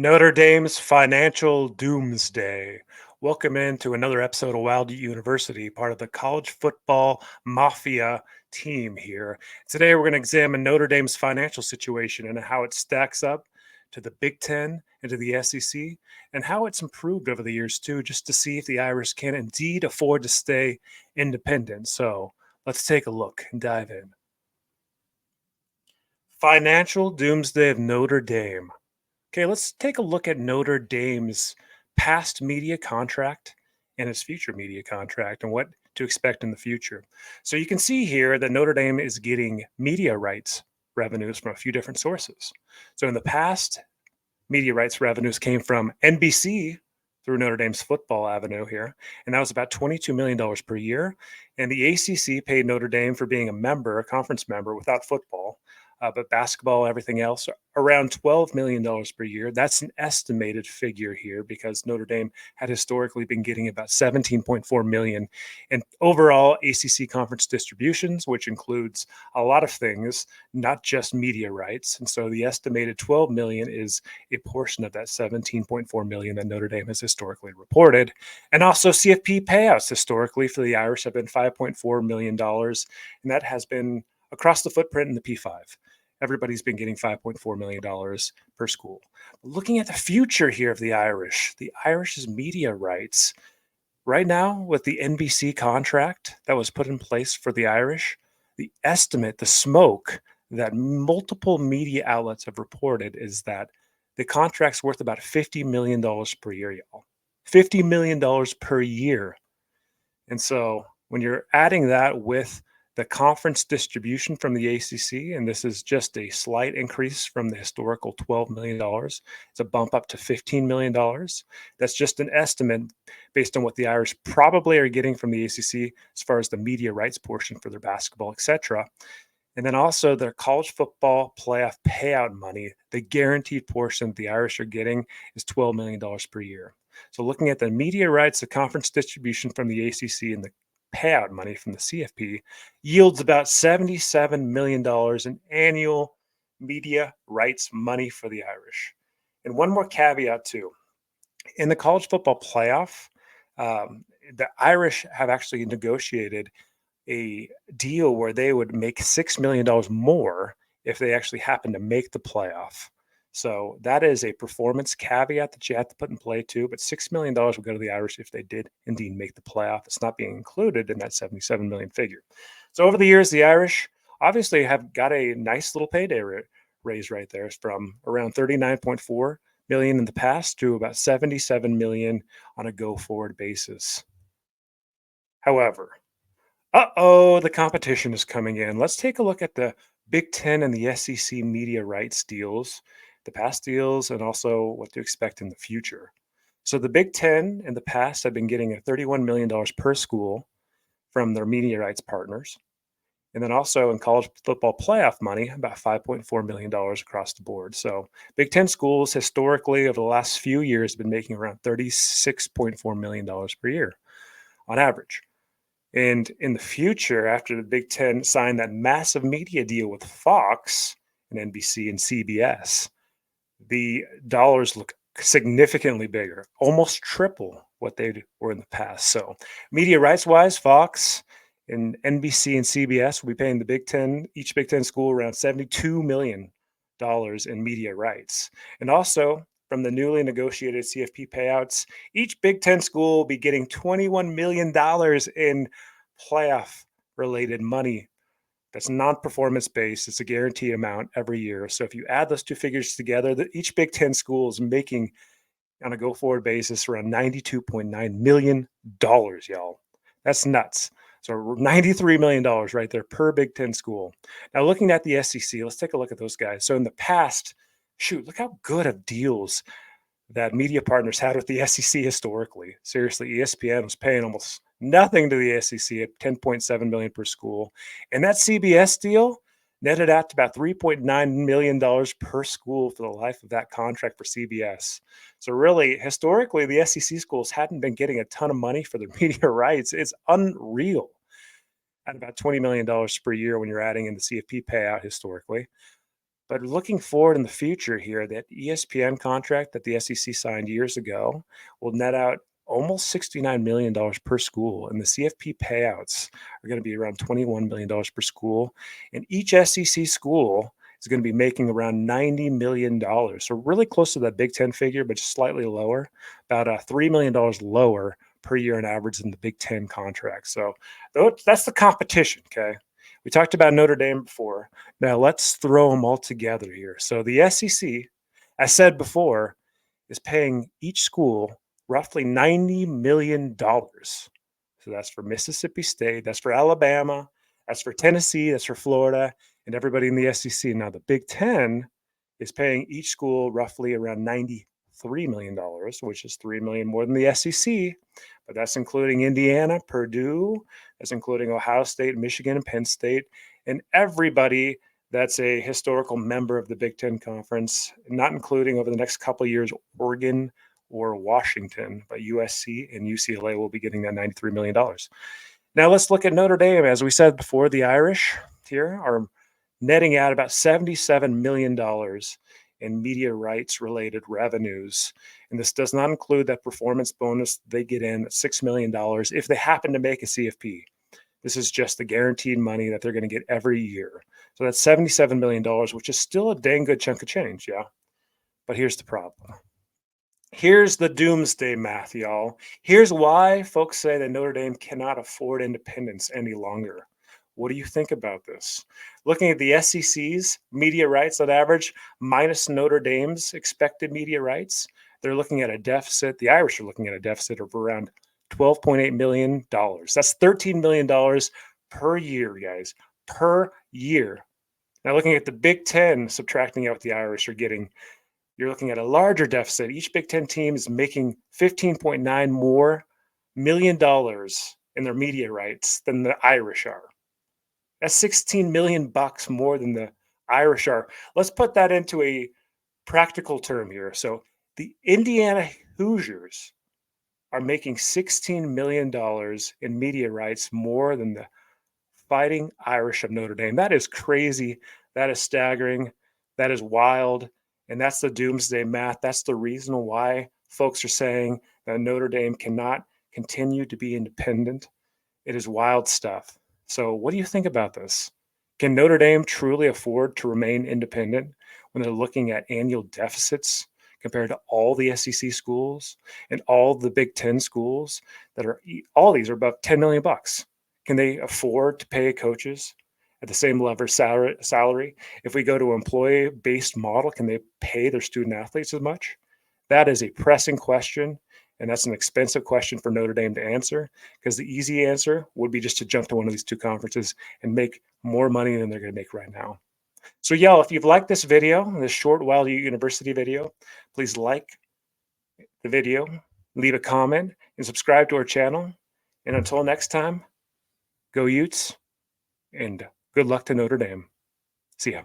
Notre Dame's financial doomsday. Welcome into another episode of WildUte University, part of the college football mafia team here. Today, we're going to examine Notre Dame's financial situation and how it stacks up to the Big Ten and to the SEC, and how it's improved over the years, too, just to see if the Irish can indeed afford to stay independent. So let's take a look and dive in. Financial doomsday of Notre Dame. Okay, let's take a look at Notre Dame's past media contract and its future media contract and what to expect in the future. So you can see here that Notre Dame is getting media rights revenues from a few different sources. So in the past, media rights revenues came from NBC through Notre Dame's football avenue here, and that was about $22 million per year. And the ACC paid Notre Dame for being a member, a conference member without football, but basketball, everything else, around $12 million per year. That's an estimated figure here because Notre Dame had historically been getting about 17.4 million in overall ACC conference distributions, which includes a lot of things, not just media rights. And so the estimated 12 million is a portion of that 17.4 million that Notre Dame has historically reported. And also CFP payouts historically for the Irish have been $5.4 million. And that has been across the footprint in the P5. Everybody's been getting $5.4 million per school. Looking at the future here of the Irish's media rights, right now with the NBC contract that was put in place for the Irish, the estimate, the smoke that multiple media outlets have reported is that the contract's worth about $50 million per year, y'all. $50 million per year. And so when you're adding that with the conference distribution from the ACC, and this is just a slight increase from the historical $12 million. It's a bump up to $15 million. That's just an estimate based on what the Irish probably are getting from the ACC as far as the media rights portion for their basketball, etc. And then also their college football playoff payout money, the guaranteed portion the Irish are getting is $12 million per year. So looking at the media rights, the conference distribution from the ACC, and the payout money from the CFP yields about $77 million in annual media rights money for the Irish. And one more caveat, too. In the college football playoff, the Irish have actually negotiated a deal where they would make $6 million more if they actually happen to make the playoff. So that is a performance caveat that you have to put in play too. But $6 million will go to the Irish if they did indeed make the playoff. It's not being included in that 77 million figure. So over the years, the Irish obviously have got a nice little payday raise right there. It's from around 39.4 million in the past to about 77 million on a go forward basis. However, the competition is coming in. Let's take a look at the Big Ten and the SEC media rights deals, the past deals, and also what to expect in the future. So the Big Ten in the past have been getting a $31 million per school from their media rights partners. And then also in college football playoff money, about $5.4 million across the board. So Big Ten schools historically over the last few years have been making around $36.4 million per year on average. And in the future, after the Big Ten signed that massive media deal with Fox and NBC and CBS, the dollars look significantly bigger, almost triple what they were in the past. So, media rights wise, Fox and NBC and CBS will be paying the Big Ten, each Big Ten school, around $72 million in media rights. And also, from the newly negotiated CFP payouts, each Big Ten school will be getting $21 million in playoff related money that's non-performance based. It's a guaranteed amount every year. So if you add those two figures together, each Big Ten school is making on a go forward basis around $92.9 million, y'all. That's nuts. So $93 million right there per Big Ten school. Now looking at the SEC, let's take a look at those guys. So in the past, shoot, look how good of deals that media partners had with the SEC historically. Seriously, ESPN was paying almost nothing to the SEC at 10.7 million per school. And that CBS deal netted out to about $3.9 million per school for the life of that contract for CBS. So really, historically, the SEC schools hadn't been getting a ton of money for their media rights. It's unreal at about $20 million per year when you're adding in the CFP payout historically. But looking forward in the future here, that ESPN contract that the SEC signed years ago will net out almost $69 million per school. And the CFP payouts are going to be around $21 million per school. And each SEC school is going to be making around $90 million. So really close to that Big Ten figure, but just slightly lower, about $3 million lower per year on average than the Big Ten contract. So that's the competition. Okay. We talked about Notre Dame before. Now let's throw them all together here. So the SEC, as said before, is paying each school roughly $90 million. So that's for Mississippi State, that's for Alabama, that's for Tennessee, that's for Florida, and everybody in the SEC. Now the Big Ten is paying each school roughly around $93 million, which is $3 million more than the SEC. But that's including Indiana, Purdue, that's including Ohio State, Michigan, and Penn State, and everybody that's a historical member of the Big Ten Conference, not including over the next couple of years Oregon or Washington, but USC and UCLA will be getting that $93 million. Now let's look at Notre Dame. As we said before, the Irish here are netting out about $77 million in media rights related revenues. And this does not include that performance bonus they get in $6 million if they happen to make a CFP. This is just the guaranteed money that they're going to get every year. So that's $77 million, which is still a dang good chunk of change. Yeah. But here's the problem. Here's the doomsday math, y'all. Here's why folks say that Notre Dame cannot afford independence any longer. What do you think about this? Looking at the SEC's media rights on average, minus Notre Dame's expected media rights, they're looking at a deficit. The Irish are looking at a deficit of around $12.8 million. That's $13 million per year, guys, per year. Now, looking at the Big Ten, subtracting out what the Irish are getting, you're looking at a larger deficit. Each Big Ten team is making $15.9 more million in their media rights than the Irish are. That's 16 million bucks more than the Irish are. Let's put that into a practical term here. So the Indiana Hoosiers are making $16 million in media rights more than the Fighting Irish of Notre Dame. That is crazy. That is staggering. That is wild. And that's the doomsday math. That's the reason why folks are saying that Notre Dame cannot continue to be independent. It is wild stuff. So, what do you think about this? Can Notre Dame truly afford to remain independent when they're looking at annual deficits compared to all the SEC schools and all the Big Ten schools that are all these are about 10 million bucks? Can they afford to pay coaches at the same level salary? If we go to an employee-based model, can they pay their student athletes as much? That is a pressing question, and that's an expensive question for Notre Dame to answer, because the easy answer would be just to jump to one of these two conferences and make more money than they're going to make right now. So, y'all, if you've liked this video, this short WildUte University video, please like the video, leave a comment, and subscribe to our channel. And until next time, go Utes, and good luck to Notre Dame. See ya.